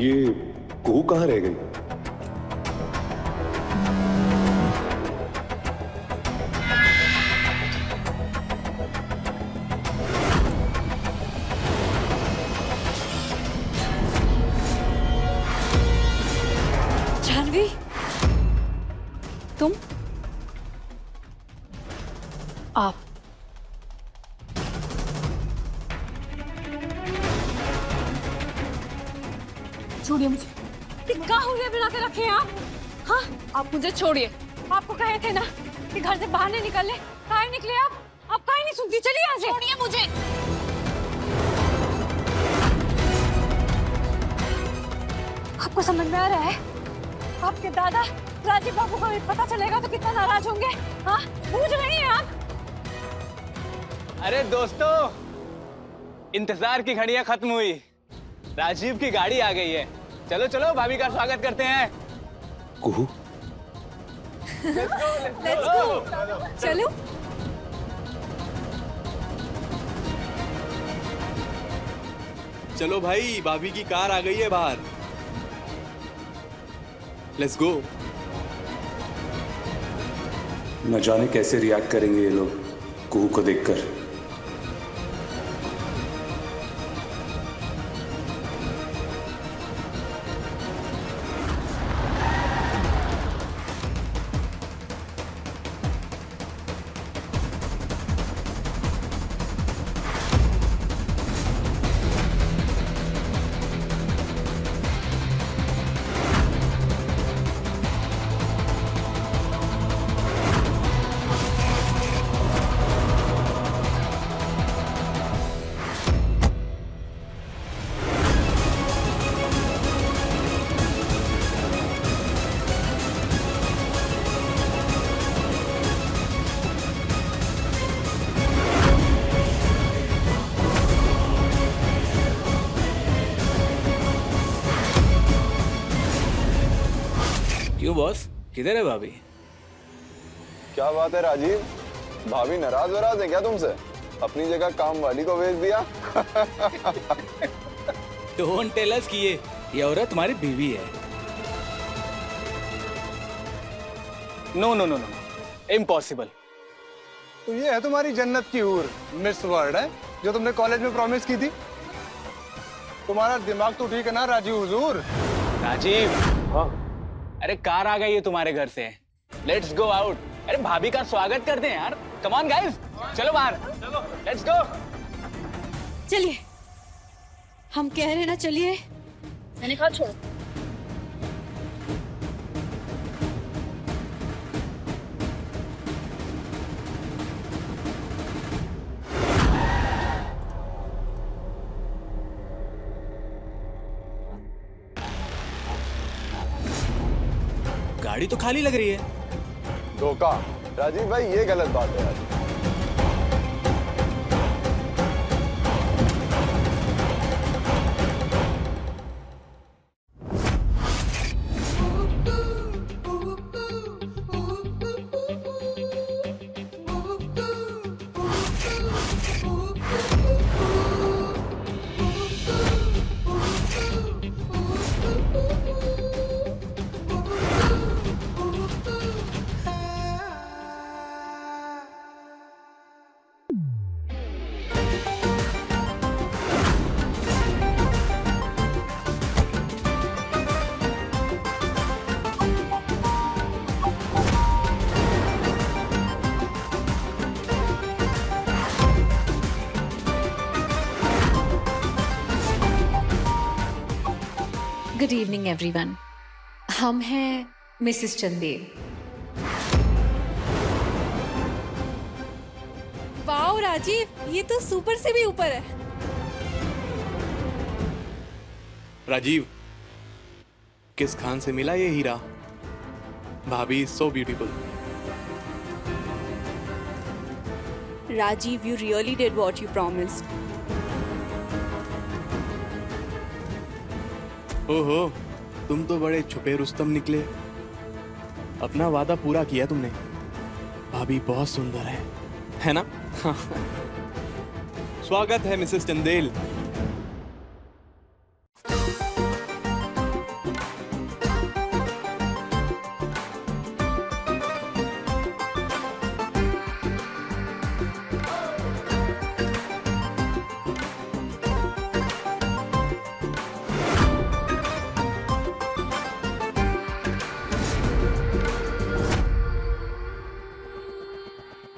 ये कुहू कहाँ रह गई? जानवी, तुम? आप छोड़िए मुझे। कहाँ हुए बना के रखे हैं आप? हाँ, आप मुझे छोड़िए। आपको कहे थे ना कि घर से बाहर नहीं निकलने। कहाँ निकले आप? आप कहीं नहीं सुनती। चलिए यहाँ से। छोड़िए मुझे। आपको समझ में आ रहा है? आपके दादा राजीव बाबू को पता चलेगा तो कितना नाराज होंगे। हाँ, बूझ रही हैं आप? अरे दोस्तों, इंतजार की घड़ियां खत्म हुई। राजीव की गाड़ी आ गई है। चलो चलो भाभी का स्वागत करते हैं। कुहू, लेट्स गो। चलो। चलो भाई, भाभी की कार आ गई है बाहर। Let's go. न जाने कैसे रिएक्ट करेंगे ये लोग कुहू को देखकर। क्यों बॉस, किधर है भाभी? क्या बात है राजीव, भाभी नाराज वराज है क्या तुमसे? अपनी जगह काम वाली को भेज दिया। डोंट टेल अस कि ये औरत तुम्हारी बीवी है। No no no no, impossible. तो ये है तुम्हारी जन्नत की हूर, मिस वर्ल्ड है, जो तुमने कॉलेज में प्रॉमिस की थी। तुम्हारा दिमाग तो ठीक है ना राजीव हुजूर? राजीव, अरे कार आ गई है तुम्हारे घर से। Let's go out. अरे भाभी का स्वागत करते हैं यार। कम ऑन गाइस, चलो बाहर। चलो, लेट्स गो। चलिए, हम कह रहे हैं ना, चलिए। मैंने कहा छोड़ो। गाड़ी तो खाली लग रही है। धोखा राजीव भाई, ये गलत बात है यार। Good evening everyone. हम हैं मिसेस चंदेल। वाओ राजीव, ये तो सुपर से भी ऊपर है। राजीव, किस खान से मिला ये हीरा? भाभी so beautiful. Rajiv, you really did what you promised. ओहो, तुम तो बड़े छुपे रुस्तम निकले। अपना वादा पूरा किया तुमने। भाभी बहुत सुंदर है ना? स्वागत है मिसेस चंदेल।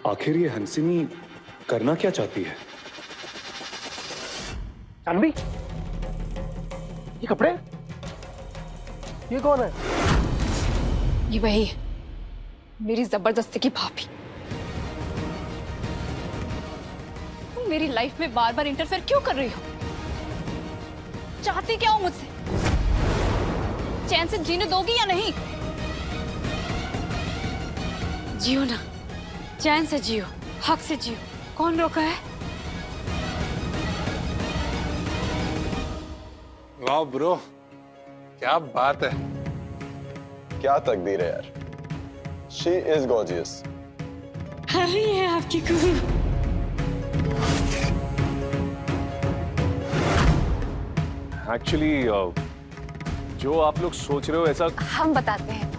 आखिर ये हंसिनी करना क्या चाहती है? जानवी, ये कपड़े, ये कौन है? ये वही है, मेरी जबरदस्ती की भाभी। तुम मेरी लाइफ में बार बार इंटरफेयर क्यों कर रही हो? चाहती क्या हो मुझसे? चैन से जीने दोगी या नहीं? जियो ना, चैन से जियो, हक से जियो। कौन रोका है? वाह ब्रो, क्या बात है। क्या तकदीर है यार। She is gorgeous. ये है आपकी कुहू। एक्चुअली जो आप लोग सोच रहे हो ऐसा हम बताते हैं।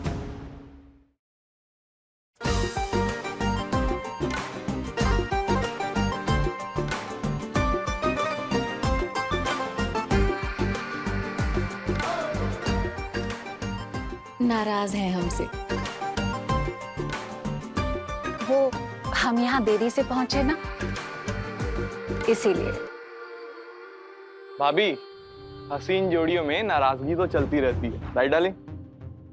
नाराज है हमसे। वो हम यहाँ देरी से पहुंचे ना, इसीलिए। भाभी, हसीन जोड़ियों में नाराजगी तो चलती रहती है, राइट डार्लिंग?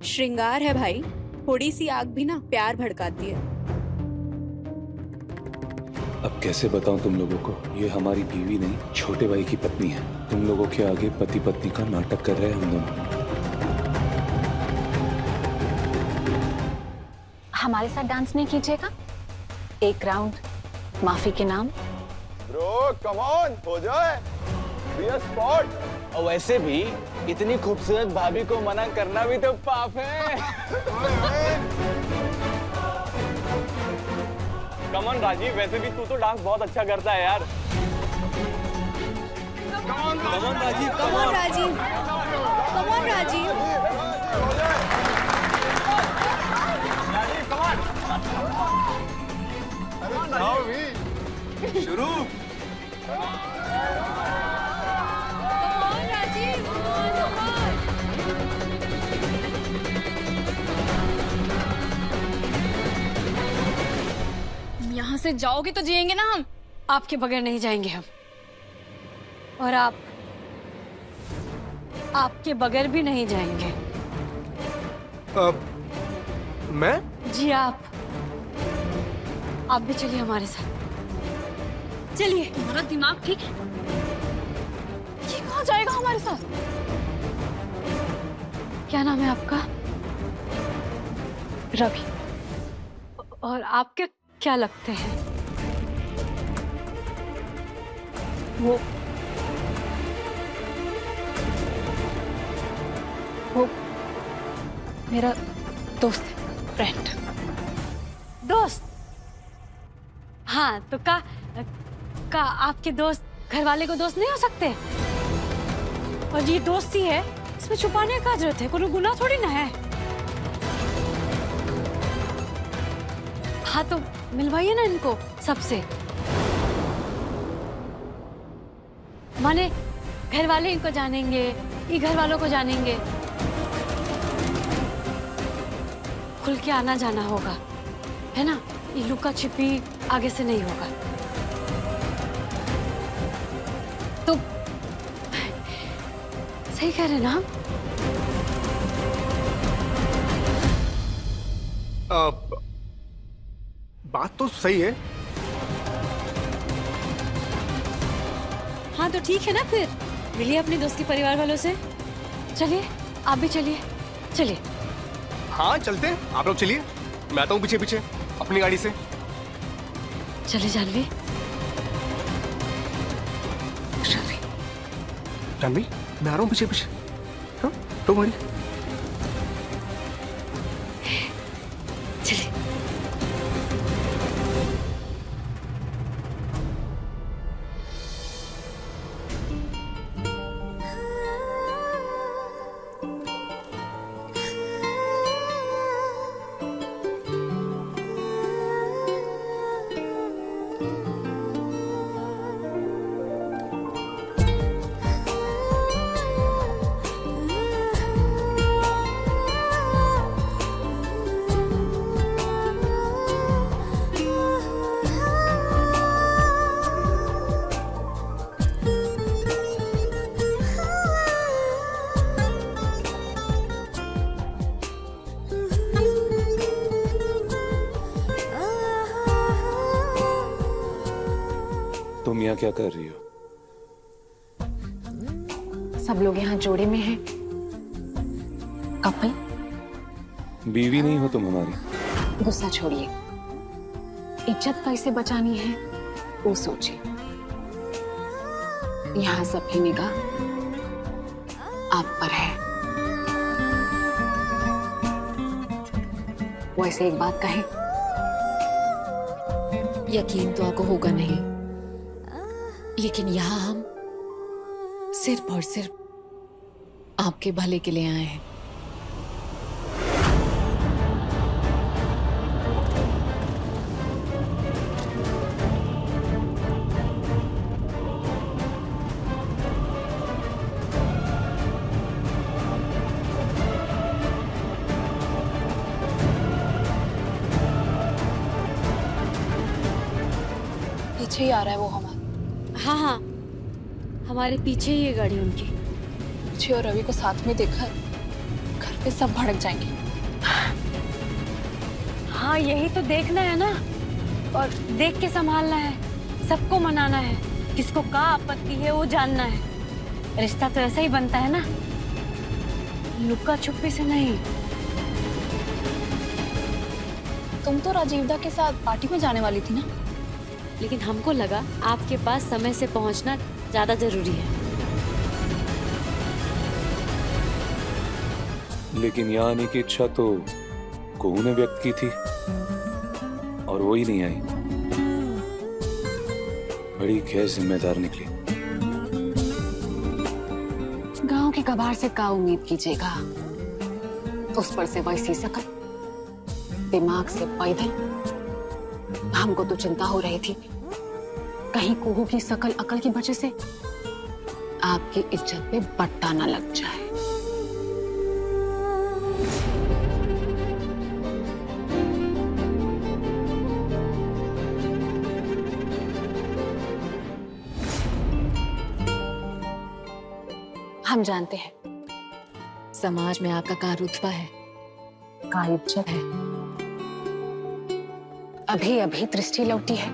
श्रृंगार है भाई, थोड़ी सी आग भी ना प्यार भड़काती है। अब कैसे बताऊं तुम लोगों को, ये हमारी बीवी नहीं, छोटे भाई की पत्नी है। तुम लोगों के आगे पति पत्नी का नाटक कर रहे हैं हम दोनों। हमारे साथ डांस नहीं कीजिएगा? एक राउंड माफी के नाम। Bro, come on, हो जाए। Be a sport. और वैसे भी इतनी खूबसूरत भाभी को मना करना भी तो पाप है। कमन राजीव, वैसे भी तू तो डांस बहुत अच्छा करता है यार। Come on Rajeev, come on Rajeev. शुरू। यहाँ से जाओगे तो जिएंगे ना हम, आपके बगैर नहीं जाएंगे हम। और आपके बगैर भी नहीं जाएंगे। मैं? जी आप भी चलिए हमारे साथ। चलिए, तुम्हारा दिमाग ठीक है? ये कहाँ जाएगा हमारे साथ? क्या नाम है आपका? रवि। और आपके क्या लगते हैं? वो मेरा दोस्त है, फ्रेंड। दोस्त? हाँ, तो का आपके दोस्त घर वाले को दोस्त नहीं हो सकते? और ये दोस्ती है, इसमें छुपाने का जरूरत है? कोई गुनाह थोड़ी ना है। हाँ, तो मिलवाइए ना इनको सबसे। माने घर वाले इनको जानेंगे, ये घर वालों को जानेंगे। खुल के आना जाना होगा, है ना? ये लुका छिपी आगे से नहीं होगा। तो सही कह रहे ना हम? बात तो सही है। हाँ, तो ठीक है ना, फिर मिलिए अपने दोस्त के परिवार वालों से। चलिए, आप भी चलिए। चलिए। हाँ चलते हैं, आप लोग चलिए, मैं आता हूँ पीछे पीछे अपनी गाड़ी से। चलिए जानवी। जानवी, मैं आ रहा हूँ पीछे पीछे। हाँ, तो हमारी चलिए। तुम यहाँ क्या कर रही हो? सब लोग यहाँ जोड़े में हैं। कपल। बीवी नहीं हो तुम हमारी। गुस्सा छोड़िए, इज्जत कैसे बचानी है वो सोचिए। यहाँ सबकी निगाह आप पर है। वैसे एक बात कहें, यकीन तो आपको होगा नहीं, लेकिन यहाँ हम सिर्फ और सिर्फ आपके भले के लिए आए हैं। पीछे ही आ रहा है वो हमारे। हाँ हाँ, हमारे पीछे ही है गाड़ी उनकी। मुझे और रवि को साथ में देखा, घर पे सब भड़क जाएंगे। हाँ यही तो देखना है ना, और देख के संभालना है, सबको मनाना है, किसको क्या आपत्ति है वो जानना है। रिश्ता तो ऐसा ही बनता है ना, लुका छुपी से नहीं। तुम तो राजीवदा के साथ पार्टी में जाने वाली थी ना? लेकिन हमको लगा आपके पास समय से पहुंचना ज्यादा जरूरी है। लेकिन यहाँ आने की इच्छा तो कोहू ने व्यक्त की थी और वो ही नहीं आई। बड़ी गैर जिम्मेदार निकली। गांव के कबाड़ से क्या उम्मीद कीजिएगा, उस पर से वैसी शकल, दिमाग से पैदल। हमको तो चिंता हो रही थी कहीं कुहू की शकल अकल की वजह से आपकी इज्जत पे बट्टा न लग जाए। हम जानते हैं समाज में आपका क्या रुतबा है, का इज्जत है। अभी अभी दृष्टि लौटी है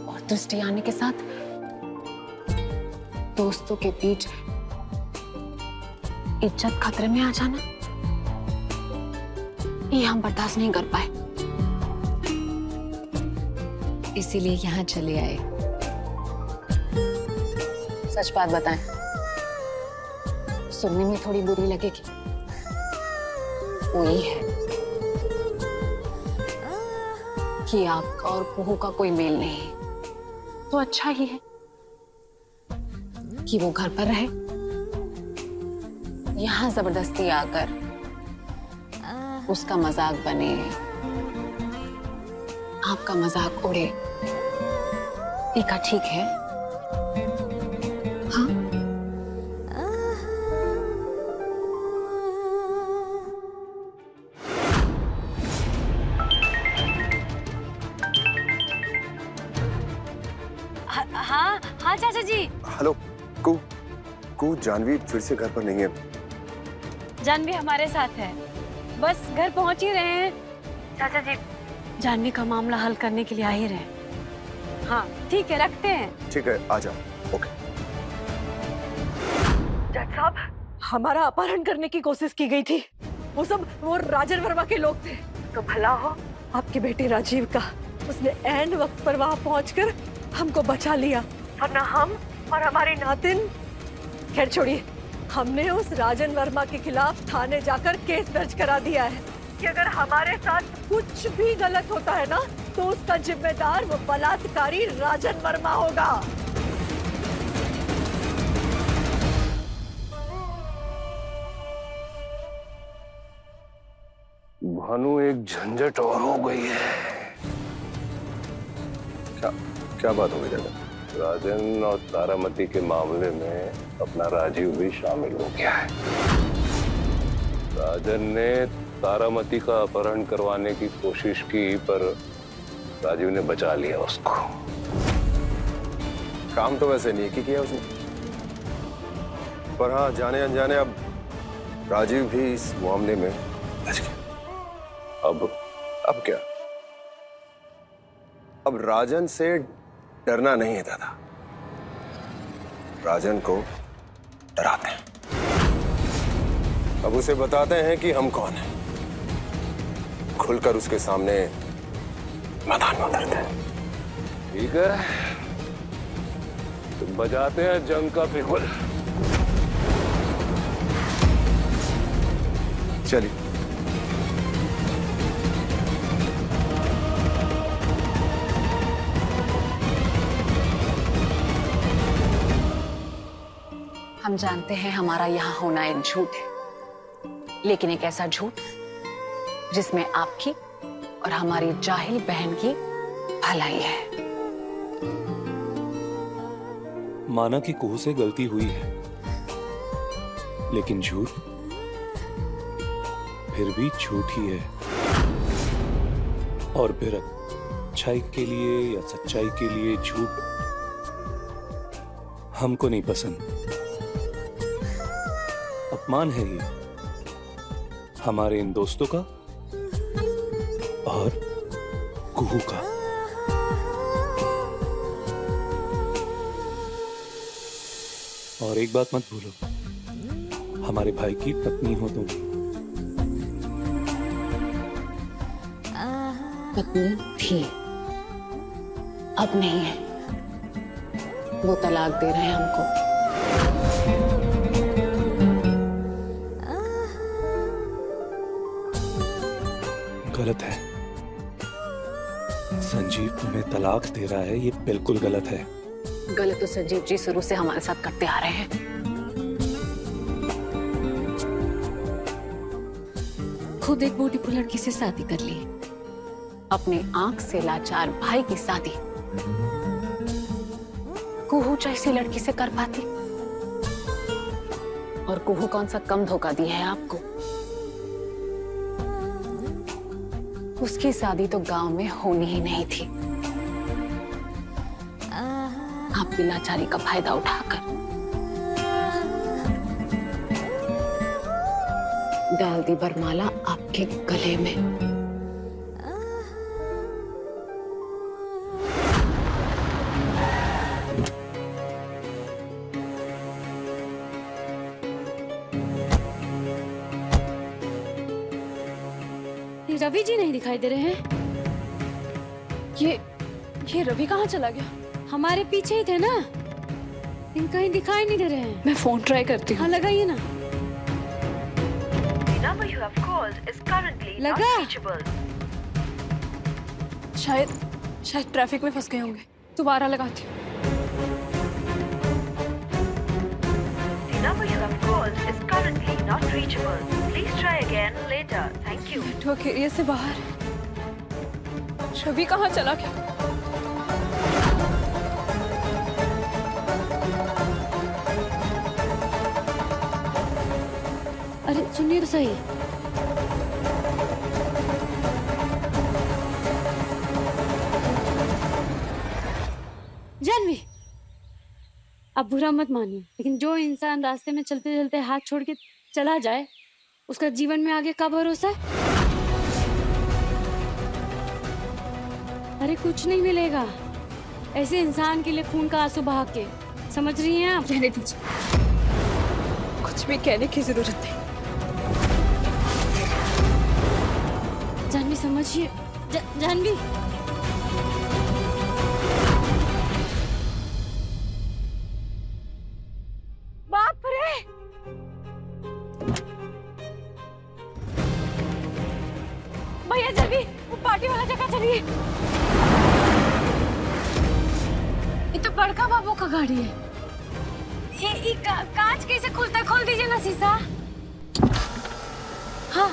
और दृष्टि आने के साथ दोस्तों के बीच इज्जत खतरे में आ जाना, ये हम बर्दाश्त नहीं कर पाए। इसीलिए यहाँ चले आए। सच बात बताएं, सुनने में थोड़ी बुरी लगेगी, वो ये है कि आपका और कुहू का कोई मेल नहीं, तो अच्छा ही है कि वो घर पर रहे। यहाँ जबरदस्ती आकर उसका मजाक बने, आपका मजाक उड़े, ये का ठीक है? हाँ, हाँ हाँ चाचा जी। हेलो कू जानवी फिर से घर पर नहीं है। जानवी हमारे साथ है, बस घर पहुंच ही रहे हैं। चाचा जी जानवी का मामला हल करने के लिए आ ही रहे। हाँ ठीक है, रखते हैं। ठीक है, आ जाओ। ओके। जज साहब, हमारा अपहरण करने की कोशिश की गई थी। वो राजन वर्मा के लोग थे। तो भला हो आपके बेटे राजीव का, उसने ऐन वक्त पर वहां पहुंचकर हमको बचा लिया, वरना हम और हमारी नातिन। खैर छोड़िए, हमने उस राजन वर्मा के खिलाफ थाने जाकर केस दर्ज करा दिया है कि अगर हमारे साथ कुछ भी गलत होता है ना, तो उसका जिम्मेदार वो बलात्कारी राजन वर्मा होगा। भानु, एक झंझट और हो गई है। क्या बात हो गई दादा? राजन और तारामती के मामले में अपना राजीव भी शामिल हो गया है। राजन ने तारामती का अपहरण करवाने की कोशिश की, पर राजीव ने बचा लिया उसको। काम तो वैसे नहीं किया उसने, पर हाँ जाने अनजाने अब राजीव भी इस मामले में बच गया। अब क्या? अब राजन से डरना नहीं है दादा, राजन को डराते हैं। अब उसे बताते हैं कि हम कौन हैं। खुलकर उसके सामने मैदान में उतरते हैं। ठीक है, तुम बजाते हैं जंग का बिगुल। चलिए। हम जानते हैं हमारा यहाँ होना एक झूठ है, लेकिन एक ऐसा झूठ जिसमें आपकी और हमारी जाहिल बहन की भलाई है। माना कि कुहू से गलती हुई है, लेकिन झूठ फिर भी झूठ ही है। और फिर अच्छाई के लिए या सच्चाई के लिए झूठ हमको नहीं पसंद। अपमान है ये हमारे इन दोस्तों का और कुहू का। और एक बात मत भूलो, हमारे भाई की पत्नी हो तुम। पत्नी थी, अब नहीं है। वो तलाक दे रहे हैं हमको। गलत है। संजीव तुम्हें तलाक दे रहा है, ये बिल्कुल गलत है। गलत तो संजीव जी शुरू से हमारे साथ करते आ रहे हैं। खुद एक ब्यूटीफुल लड़की से शादी कर ली, अपने आंख से लाचार भाई की शादी कुहू जैसी लड़की से कर पाती। और कुहू कौन सा कम धोखा दी है आपको। उसकी शादी तो गांव में होनी ही नहीं थी। आपकी लाचारी का फायदा उठाकर डाल दी बरमाला आपके गले में। रवि जी नहीं दिखाई दे रहे हैं। ये रवि कहाँ चला गया? हमारे पीछे ही थे ना, इन कहीं दिखाई नहीं दे रहे हैं। मैं फोन ट्राई करती हूँ। हाँ लगाइए ना। लगा? शायद ट्रैफिक में फंस गए होंगे। दोबारा लगाती हूँ। नेटवर्क एरिया से बाहर। रवि कहाँ चला गया? अरे सुनिए तो सही। जानवी, अब बुरा मत मानिए, लेकिन जो इंसान रास्ते में चलते चलते हाथ छोड़ के चला जाए, उसका जीवन में आगे का भरोसा है? अरे कुछ नहीं मिलेगा ऐसे इंसान के लिए खून का आंसू बहा के। समझ रही हैं आप? रहने दीजिए, कुछ भी कहने की जरूरत नहीं। जानवी समझिए। जानवी, बाप रे, भैया जल्दी वो पार्टी वाला जगह चलिए। ये तो बड़का बाबू का गाड़ी है। ये कांच कैसे खुलता है? खोल दीजिए ना शीशा। हाँ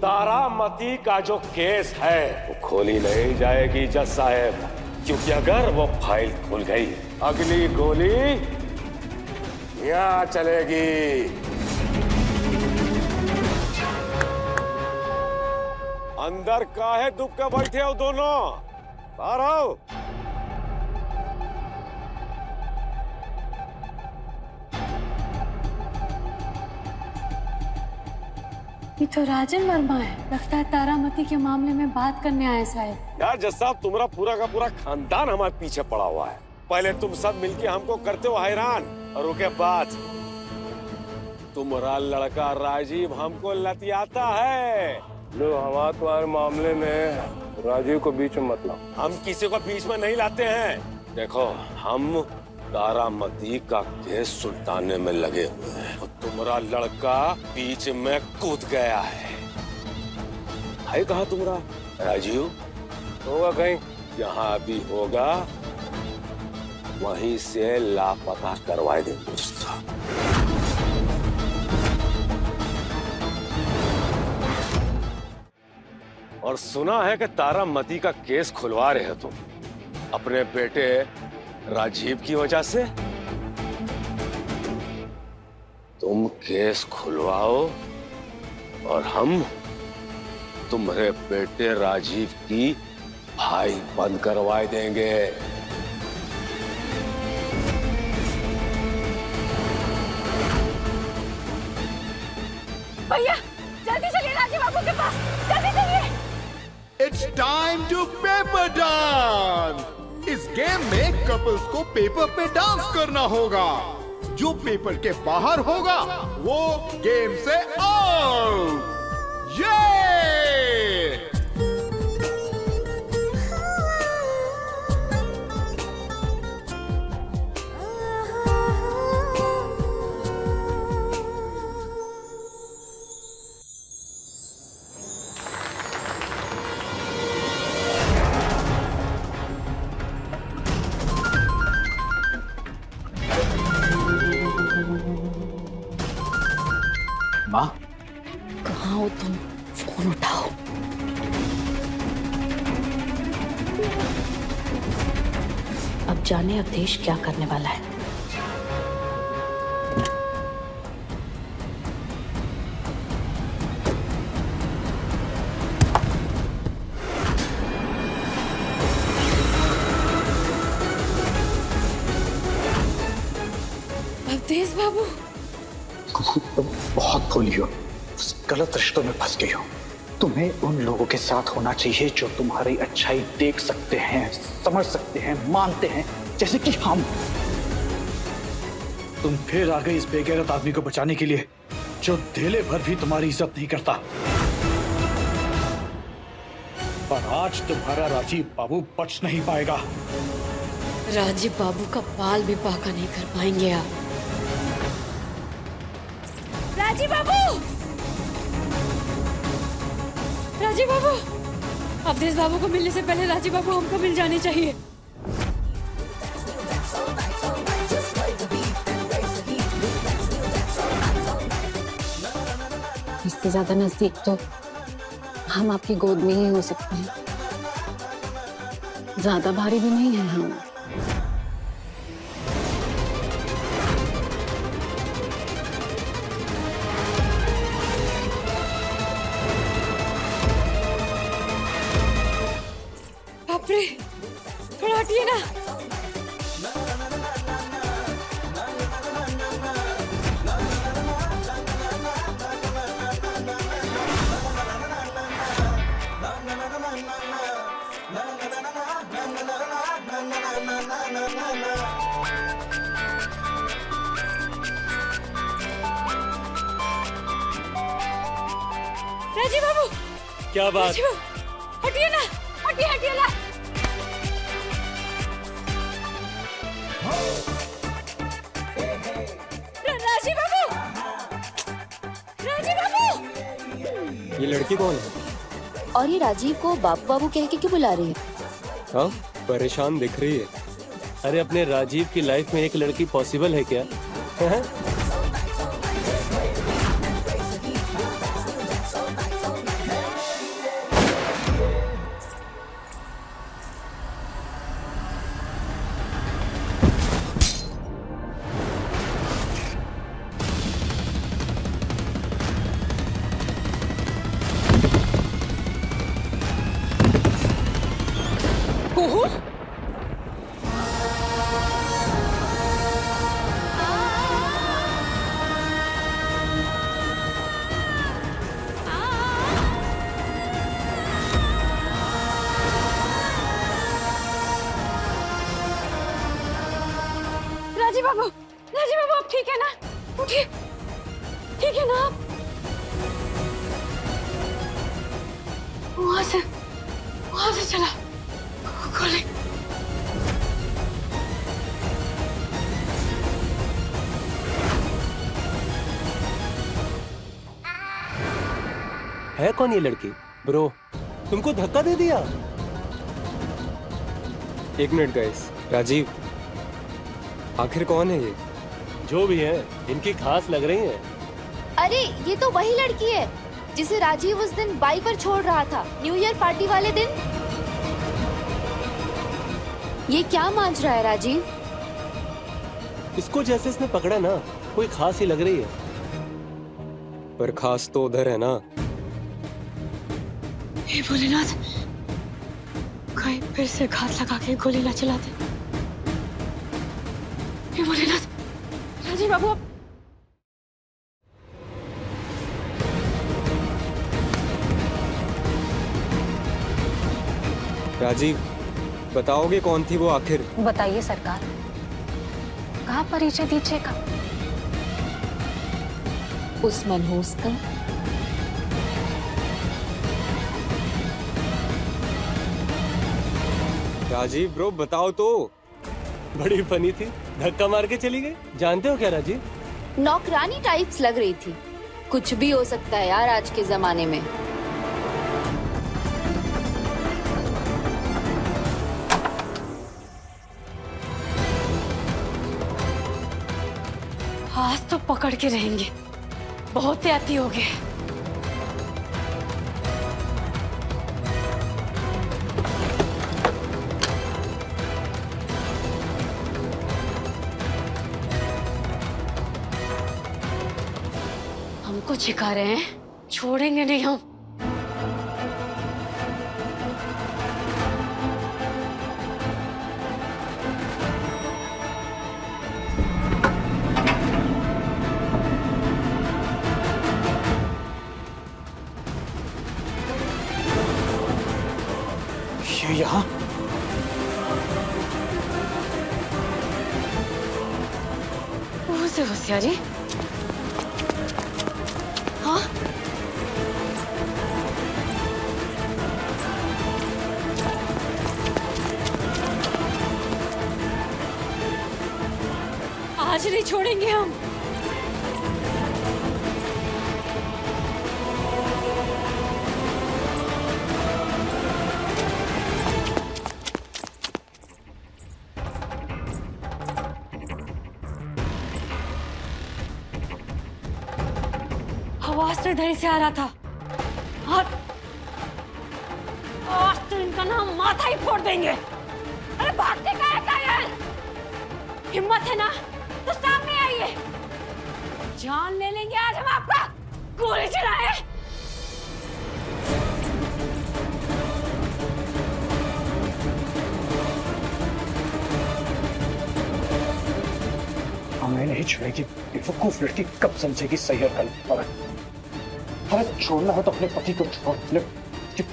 तारामती का जो केस है वो खोली नहीं जाएगी जज साहब, क्योंकि अगर वो फाइल खुल गई अगली गोली यहाँ चलेगी। अंदर काहे दुब के बैठे हो दोनों? बाहर आओ। ये तो राजन वर्मा है। लगता है तारामती के मामले में बात करने आए शायद। यार जज साहब, तुम्हारा पूरा का पूरा खानदान हमारे पीछे पड़ा हुआ है। पहले तुम सब मिलके हमको करते हो हैरान, और उसके बाद तुम्हारा लड़का राजीव हमको लतियाता है। लो, हमारे तुम्हारे मामले में राजीव को बीच में मत लाओ। हम किसी को बीच में नहीं लाते हैं। देखो, हम तारामती का केस सुलटाने में लगे हुए हैं और तुम्हारा लड़का बीच में कूद गया है कहाँ तुम्हारा राजीव? होगा कहीं, जहाँ भी होगा वहीं से लापता करवाए देंगे उसका। और सुना है कि तारामती का केस खुलवा रहे हो तुम अपने बेटे राजीव की वजह से। तुम केस खुलवाओ और हम तुम्हारे बेटे राजीव की फाइल बंद करवाए देंगे। भैया जल्दी चलिए राजीव बाबू के पास, जल्दी चलिए। It's time to paper dance। इस गेम में कपल्स को पेपर पे डांस करना होगा। जो पेपर के बाहर होगा वो गेम से आउट। ये माँ, कहाँ हो तुम? फोन उठाओ। अब जाने अवधेश क्या करने वाला है। अवधेश बाबू, तुम बहुत भोली हो, उस गलत रिश्तों में फंस गई हो। तुम्हें उन लोगों के साथ होना चाहिए जो तुम्हारी अच्छाई देख सकते हैं, समझ सकते हैं, मानते हैं, जैसे कि हम। तुम फिर आ गई इस बेगैरत आदमी को बचाने के लिए जो धेले भर भी तुम्हारी इज्जत नहीं करता। पर आज तुम्हारा राजीव बाबू बच नहीं पाएगा। राजीव बाबू का बाल भी बाका नहीं कर पाएंगे आप। राजीव बाबू, राजीव बाबू, अवधेश बाबू को मिलने से पहले राजीव बाबू हमको मिल जाने चाहिए। इससे ज्यादा नजदीक तो हम आपकी गोद में ही हो सकते हैं। ज्यादा भारी भी नहीं है हम। बाप रे, थोड़ा हटिए ना। राजीव बाबू, क्या बात? राजीव, हटिए ना, हटिए हटिए ना। राजीव बाबू, राजीव बाबू। ये लड़की कौन है? और ये राजीव को बाबू बाबू कह के क्यों बुला रही है? हाँ, परेशान दिख रही है। अरे अपने राजीव की लाइफ में एक लड़की पॉसिबल है क्या? है? उठिए, ठीक है ना आप? वहां से चला गोली। है कौन ये लड़की? ब्रो, तुमको धक्का दे दिया? एक मिनट गाइस, राजीव आखिर कौन है ये? जो भी है, इनकी खास लग रही है। अरे ये तो वही लड़की है जिसे राजीव उस दिन बाइक पर छोड़ रहा था, न्यू ईयर पार्टी वाले दिन। ये क्या मांझ रहा है राजीव? इसको जैसे इसने पकड़ा ना, कोई खास ही लग रही है। पर खास तो उधर है ना। हे भोलेनाथ, कहीं फिर से घात लगा के गोली ना चला दे। हे भोलेनाथ, राजीव बाबू राजीव, बताओगे कौन थी वो आखिर? बताइए सरकार, कहाँ परिचय दीजिएगा? उस मनहूस का। राजीव ब्रो बताओ तो। बड़ी फनी थी, धक्का मार के चली गई। जानते हो क्या राजीव? नौकरानी टाइप्स लग रही थी। कुछ भी हो सकता है यार आज के जमाने में। आज तो पकड़ के रहेंगे, बहुत त्याती हो गए। हमको छिका रहे हैं, छोड़ेंगे नहीं हम। यहाँ से होशियारी। हाँ आज नहीं छोड़ेंगे हम। आवाज तो इधर ही से आ रहा था। और आज तो इनका नाम माथा ही फोड़ देंगे। अरे भागते का है? हिम्मत है ना तो सामने आइए, जान ले लेंगे आज हम आपका। गोली चलाए। हमें नहीं छोड़ेगी। बेवकूफ लड़की कब समझेगी सही और गलत। अरे छोड़ना है तो अपने पति को छोड़, अपने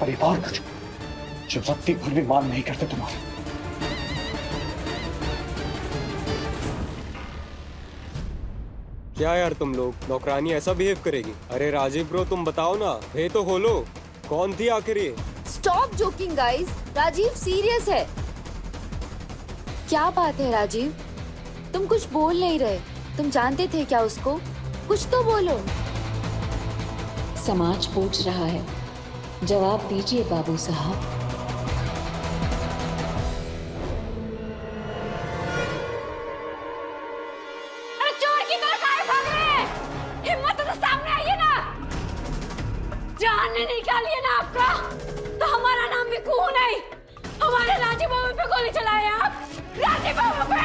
परिवार को छोड़, जो रत्ती भर भी मान नहीं करते तुम्हारे। क्या यार तुम लोग, नौकरानी ऐसा बिहेव करेगी? अरे राजीव ब्रो तुम बताओ ना, भे तो खोलो, कौन थी आखिर ये? Stop joking guys, Rajeev serious है। क्या बात है राजीव, तुम कुछ बोल नहीं रहे। तुम जानते थे क्या उसको? कुछ तो बोलो। समाज पूछ रहा है, जवाब दीजिए बाबू साहब। अरे चोर की तरह काहे भाग रहे हैं? हिम्मत है तो सामने आइए ना। जान ने निकाली है ना आपका, तो हमारा नाम भी कुहू नहीं। हमारे राजीव बाबू पे गोली चलाए आप। राजीव बाबू पे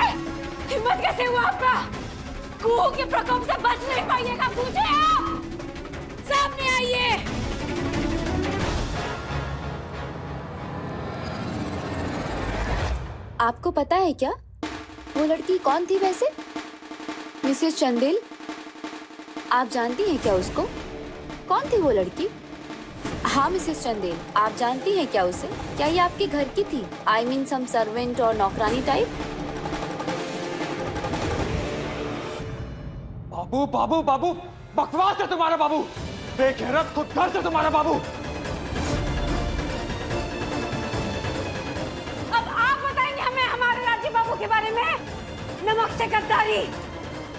हिम्मत कैसे हुआ आपका? कुहू के प्रकोप से बच नहीं पाइएगा, पूछे आप। सामने आइए। आपको पता है क्या वो लड़की कौन थी वैसे? मिसेस चंदेल, आप जानती हैं क्या उसको? कौन थी वो लड़की? हाँ मिसेस चंदेल, आप जानती हैं क्या उसे? क्या ये आपके घर की थी? आई मीन सम सर्वेंट और नौकरानी टाइप? आप बाबू बाबू बाबू, बकवास है तुम्हारा बाबू, बेगैरत खुद घर से तुम्हारा बाबू। अब आप बताएंगे हमें हमारे राजीव बाबू के बारे में? नमक से गद्दारी,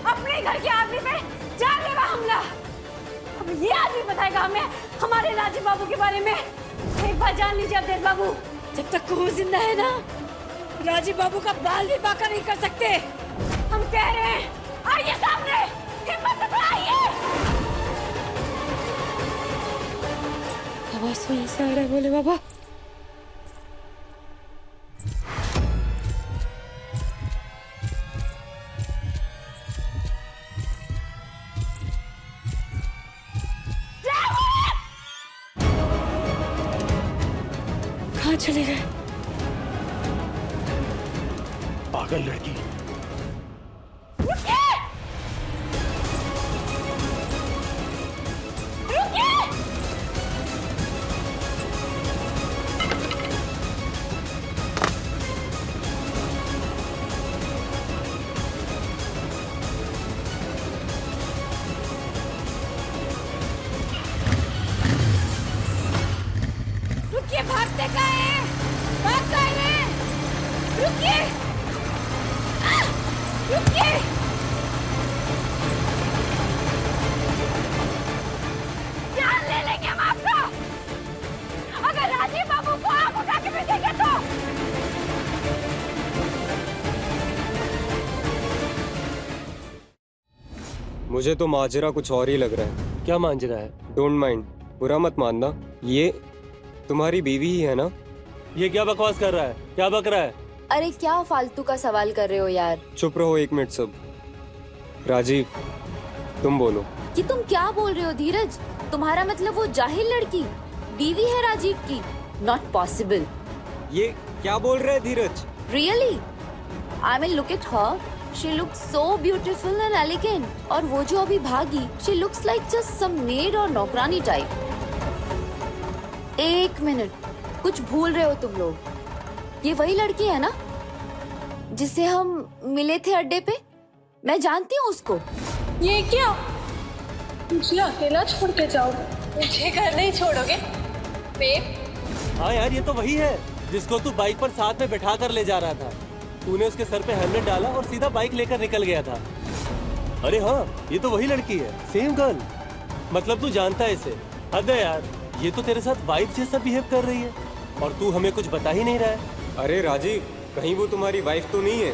अपने घर के आदमी पे जानलेवा हमला। अब ये आदमी बताएगा हमें हमारे राजीव बाबू के बारे में। एक बात जान लीजिए अवधेश बाबू, जब तक वो जिंदा है ना, राजीव बाबू का बाल भी बांका नहीं कर सकते। हम कह रहे हैं, आइए सामने, हिम्मत से आइए। आवाज सुन से आ रहा है, बोले बाबा। कहाँ चले गए? पागल लड़की। रुकिए! रुकिए! रुकिए, भागते कहाँ हैं? भाग कहाँ हैं? रुकिए! रुकिए! जान ले लेंगे हम आपका, अगर राजीव बाबू को आग उठा के भेजेंगे तो। मुझे तो माजरा कुछ और ही लग रहा है। क्या मांझरा है? डोंट माइंड, बुरा मत मानना, ये तुम्हारी बीवी ही है ना? ये क्या बकवास कर रहा है? क्या बक रहा है? अरे क्या फालतू का सवाल कर रहे हो यार। चुप रहो एक मिनट सब। राजीव, तुम बोलो। कि तुम क्या बोल रहे हो धीरज? तुम्हारा मतलब वो जाहिल लड़की बीवी है राजीव की? Not possible. ये क्या बोल रहे हैं Dheeraj? Really? I mean look at her, she looks so beautiful and elegant. और वो जो अभी भागी, she looks like just some maid और नौकरानी टाइप। एक मिनट, कुछ भूल रहे हो तुम लोग। ये वही लड़की है ना जिससे हम मिले थे अड्डे पे? मैं जानती हूँ उसको। ये क्या? मुझे अकेला छोड़ के जाओगे? मुझे घर नहीं छोड़ोगे? बेब? हाँ यार, ये तो वही है जिसको तू बाइक पर साथ में बैठा कर ले जा रहा था। तूने उसके सर पे हेलमेट डाला और सीधा बाइक लेकर निकल गया था। अरे हाँ, ये तो वही लड़की है, सेम गर्ल। मतलब तू जानता है इसे? हद है यार, ये तो तेरे साथ वाइफ जैसा बिहेव कर रही है और तू हमें कुछ बता ही नहीं रहा है। अरे राजीव, कहीं वो तुम्हारी वाइफ तो नहीं है?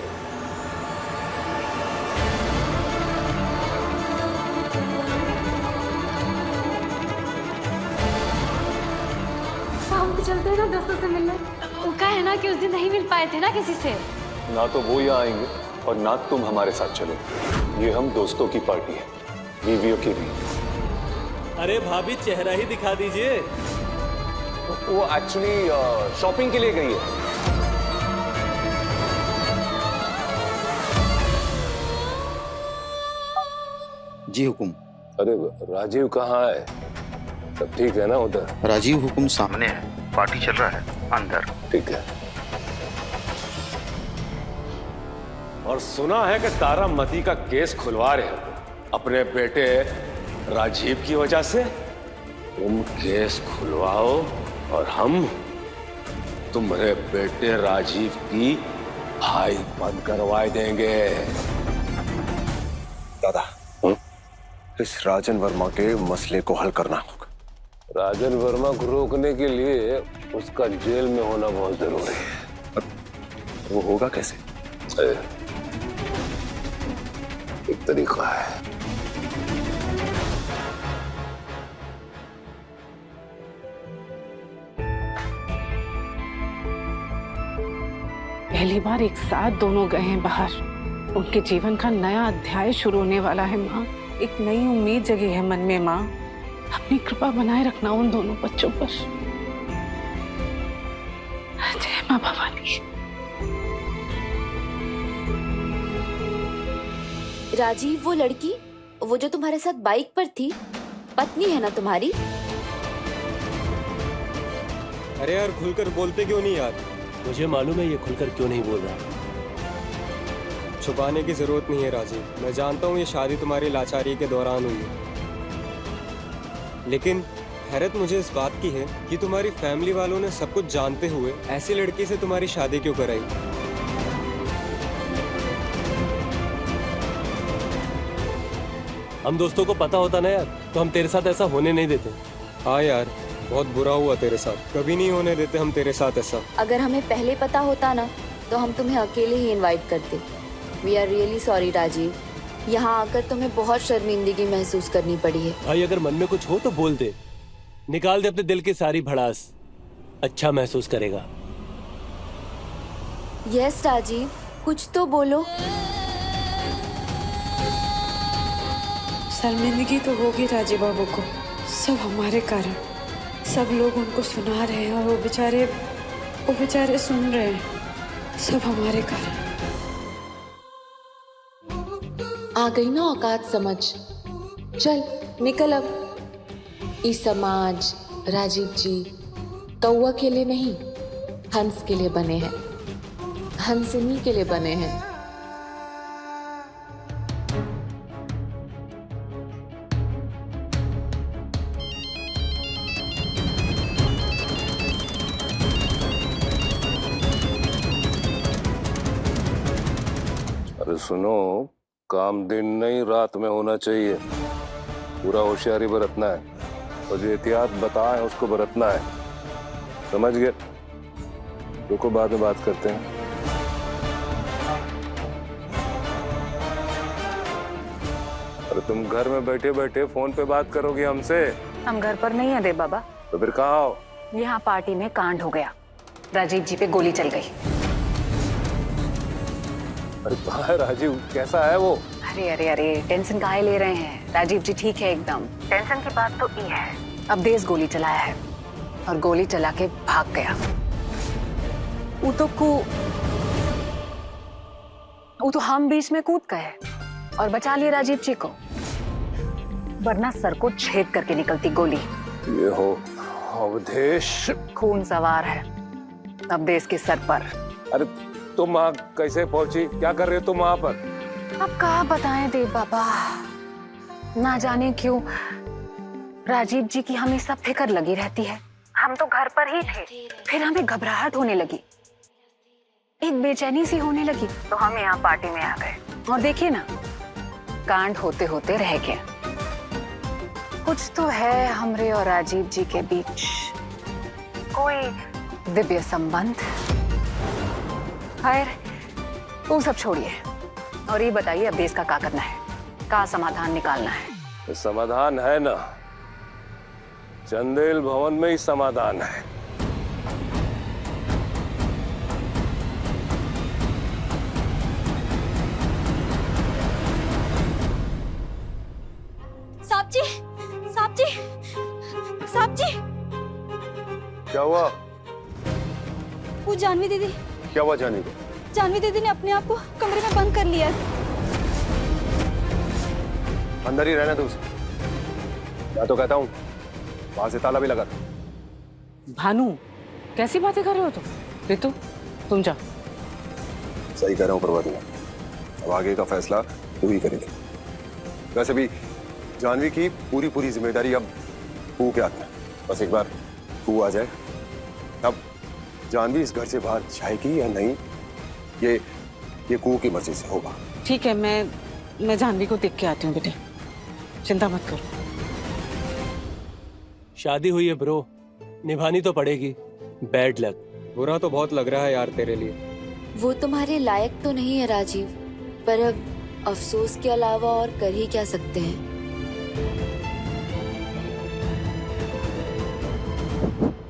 शाम को चलते हैं ना दोस्तों से मिलने। वो कहा है ना कि उस दिन नहीं मिल पाए थे ना किसी से। ना तो वो यहाँ आएंगे और ना तुम हमारे साथ चलो। ये हम दोस्तों की पार्टी है, बीवियों की नहीं। अरे भाभी, चेहरा ही दिखा दीजिए। वो एक्चुअली शॉपिंग के लिए गई है। जी हुकुम। अरे राजीव कहाँ है? सब ठीक है ना उधर? राजीव हुकुम सामने है, पार्टी चल रहा है अंदर। ठीक है। और सुना है कि तारामती का केस खुलवा रहे हो अपने बेटे राजीव की वजह से। तुम केस खुलवाओ और हम तुम्हारे बेटे राजीव की फाइल बंद करवा देंगे। दादा, इस राजन वर्मा के मसले को हल करना होगा। राजन वर्मा को रोकने के लिए उसका जेल में होना बहुत जरूरी है। वो होगा कैसे? एक तरीका है। पहली बार एक साथ दोनों गए हैं बाहर। उनके जीवन का नया अध्याय शुरू होने वाला है माँ। एक नई उम्मीद जगी है मन में माँ। अपनी कृपा बनाए रखना उन दोनों बच्चों पर। जय माँ भवानी। राजीव, वो लड़की, वो जो तुम्हारे साथ बाइक पर थी, पत्नी है ना तुम्हारी? अरे यार, खुलकर बोलते क्यों नहीं यार? मुझे मालूम है ये खुलकर क्यों नहीं बोल रहा। छुपाने की जरूरत नहीं है राजीव। मैं जानता हूँ ये शादी तुम्हारी लाचारी के दौरान हुई है, लेकिन हैरत मुझे इस बात की है कि तुम्हारी फैमिली वालों ने सब कुछ जानते हुए ऐसी लड़की से तुम्हारी शादी क्यों कराई। हम दोस्तों को पता होता ना यार, तो हम तेरे साथ ऐसा होने नहीं देते। हाँ यार, बहुत बुरा हुआ तेरे साथ। कभी नहीं होने देते हम तेरे साथ ऐसा। अगर हमें पहले पता होता ना तो हम तुम्हें अकेले ही इनवाइट करते। We are really sorry Rajeev, यहाँ आकर तुम्हें बहुत शर्मिंदगी महसूस करनी पड़ी है। भाई अगर मन में कुछ हो तो बोल दे, निकाल दे अपने दिल की सारी भड़ास, अच्छा महसूस करेगा। यस राजीव, कुछ तो बोलो। शर्मिंदगी तो होगी राजीव बाबू को, सब हमारे कारण। सब लोग उनको सुना रहे हैं और वो बेचारे सुन रहे हैं, सब हमारे कारण। आ गई ना औकात समझ, चल निकल अब। इस समाज राजीव जी कौवा के लिए नहीं, हंस के लिए बने हैं, हंसनी के लिए बने हैं। अरे सुनो, काम दिन नहीं रात में होना चाहिए। पूरा होशियारी बरतना है और जो एहतियात बताए उसको बरतना है, समझ गए? रुको, बाद में बात करते हैं। अरे तुम घर में बैठे बैठे फोन पे बात करोगे हमसे? हम घर पर नहीं है देव बाबा। तो फिर कहाँ हो? यहाँ पार्टी में कांड हो गया, राजीव जी पे गोली चल गई। अरे कहाँ है राजीव, कैसा है वो? अरे अरे अरे, टेंशन काहे ले रहे हैं, राजीव जी ठीक है एकदम। टेंशन की बात तो ये है, अब देश गोली चलाया है और गोली चला के भाग गया। वो तो हम बीच में कूद गए और बचा लिए राजीव जी को, वरना सर को छेद करके निकलती गोली। ये हो अवधेश, खून सवार है अब देश के सर पर। अरे तुम वहाँ कैसे पहुंची, क्या कर रहे हो तुम वहाँ पर? अब कहाँ बताएं देव बाबा, ना जाने क्यों राजीव जी की हमेशा फिक्र लगी रहती है। हम तो घर पर ही थे, फिर हमें घबराहट होने लगी, एक बेचैनी सी होने लगी, तो हम यहाँ पार्टी में आ गए और देखिए ना, कांड होते होते रह गया। कुछ तो है हमरे और राजीव जी के बीच, कोई दिव्य संबंध। खैर वो सब छोड़िए और ये बताइए अब देश का क्या करना है, क्या समाधान निकालना है? समाधान है ना, चंदेल भवन में ही समाधान है। साहब जी, साहब जी, साहब जी। क्या हुआ? वो जानवी दीदी। क्या हुआ जानवी को? जानवी दीदी ने अपने आप को कमरे में बंद कर लिया। अंदर ही रहने दो उसे। मैं तो कहता हूँ वहां से ताला भी लगा। भानु, कैसी बातें कर रहे हो तुम? रितु, तुम जा। सही कह रहा हूँ प्रभाती, अब आगे का फैसला तू ही करेगी। वैसे भी जानवी की पूरी जिम्मेदारी अब कू के हाथ में। बस एक बार कू आ जाए, अब जानवी इस घर से बाहर जाएगी या नहीं, ये कू की मर्जी से होगा। ठीक है, मैं जानवी को देख के आती हूँ बेटे, चिंता मत करो। शादी हुई है ब्रो, निभानी तो पड़ेगी। Bad luck. बुरा तो बहुत लग रहा है यार तेरे लिए। वो तुम्हारे लायक तो नहीं है राजीव, पर अब अफसोस के अलावा और कर ही क्या सकते हैं।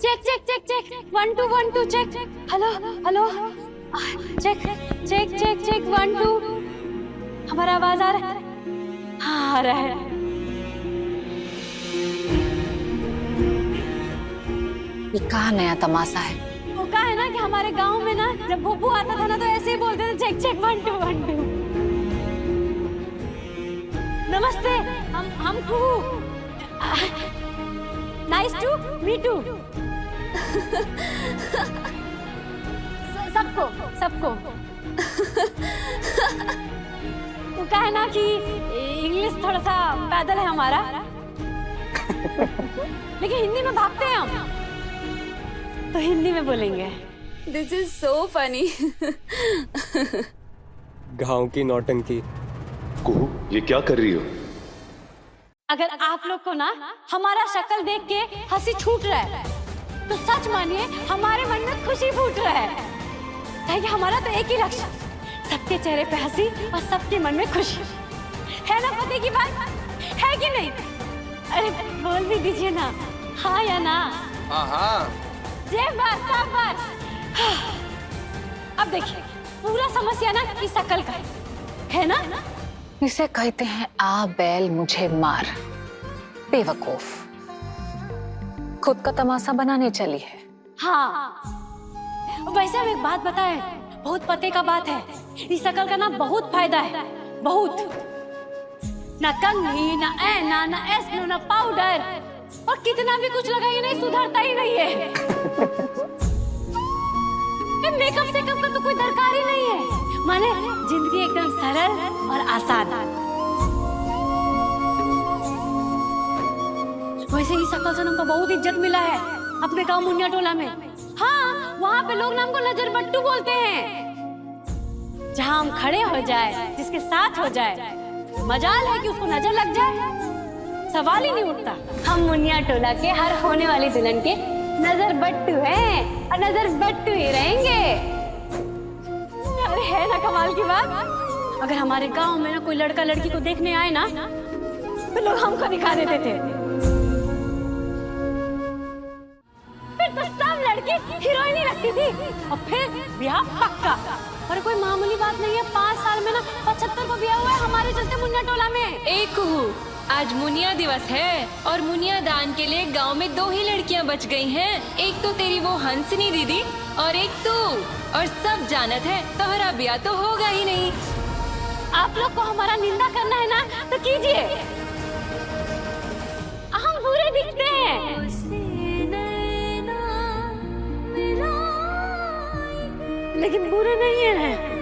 Check check check check 1 2 1 2 check. Hello hello, check check check check 1 2। हमारा आवाज आ रहा है? हाँ आ रहा है। ये कहाँ नया तमाशा है? वो कहा है ना कि हमारे गांव में ना जब भूपू आता था ना तो ऐसे ही बोलते थे, चेक चेक 1 2 1 2। नमस्ते, हम Kuhu. Nice to meet too. सबको वो क्या है ना कि इंग्लिश थोड़ा सा पैदल है हमारा, लेकिन हिंदी में भागते हैं हम, तो हिंदी में बोलेंगे। This is so funny. गांव की नौटंकी। कुहू, ये क्या कर रही हो? अगर आप लोग को ना हमारा शक्ल देख के हंसी छूट रहा है, तो सच मानिए हमारे मन में खुशी फूट रहा है। कि हमारा तो एक ही लक्ष्य, सबके चेहरे पे हंसी और सबके मन में खुशी। है ना पति की बात, है कि नहीं? अरे बोल भी दीजिए ना, हाँ या ना? हाँ हाँ। जय बात शाबाश। अब देखिए पूरा समस्या ना इस शक्ल का है ना? इसे कहते हैं आ बैल मुझे मार, बेवकूफ। खुद का तमाशा बनाने चली है। हाँ, वैसे हम एक बात बताएं, बहुत पते का बात है, इस शक्ल का ना बहुत फायदा है, बहुत। ना कंघी, ना ऐना, ना एस्नो, ना पाउडर, और कितना भी कुछ लगाइए नहीं सुधरता ही नहीं है। मेकअप से कब का तो कोई दरकार ही नहीं है, माने जिंदगी एकदम सरल और आसान। वैसे ही शक्ल से हमको बहुत इज्जत मिला है अपने गांव मुनिया टोला में। हाँ, वहाँ पे लोग नाम को नजर बट्टू बोलते हैं। जहाँ हम खड़े हो जाए, जिसके साथ हो जाए, मजाल है कि उसको नजर लग जाए, सवाल ही नहीं उठता। हम मुनिया टोला के हर होने वाली दुल्हन के नजर बट्टू हैं और नजर बट्टू ही रहेंगे। अरे है ना कमाल की बात। अगर हमारे गांव में ना कोई लड़का लड़की को देखने आए ना, तो लोग हमको दिखा देते थे। फिर तो सब लड़की हीरोइन ही लगती थी, और फिर ब्याह पक्का। और कोई मामूली बात नहीं है, 5 साल में ना 75 को ब्याह हुआ है हमारे चलते मुनिया टोला में। एक कुहू, आज मुनिया दिवस है और मुनिया दान के लिए गांव में 2 ही लड़कियां बच गई हैं। एक तो तेरी वो हंसनी दीदी और एक तू, और सब जानत है तोहरा ब्याह तो होगा ही नहीं। आप लोग को हमारा निंदा करना है ना, तो कीजिए। हम बुरे दिखते हैं, लेकिन बुरे नहीं है।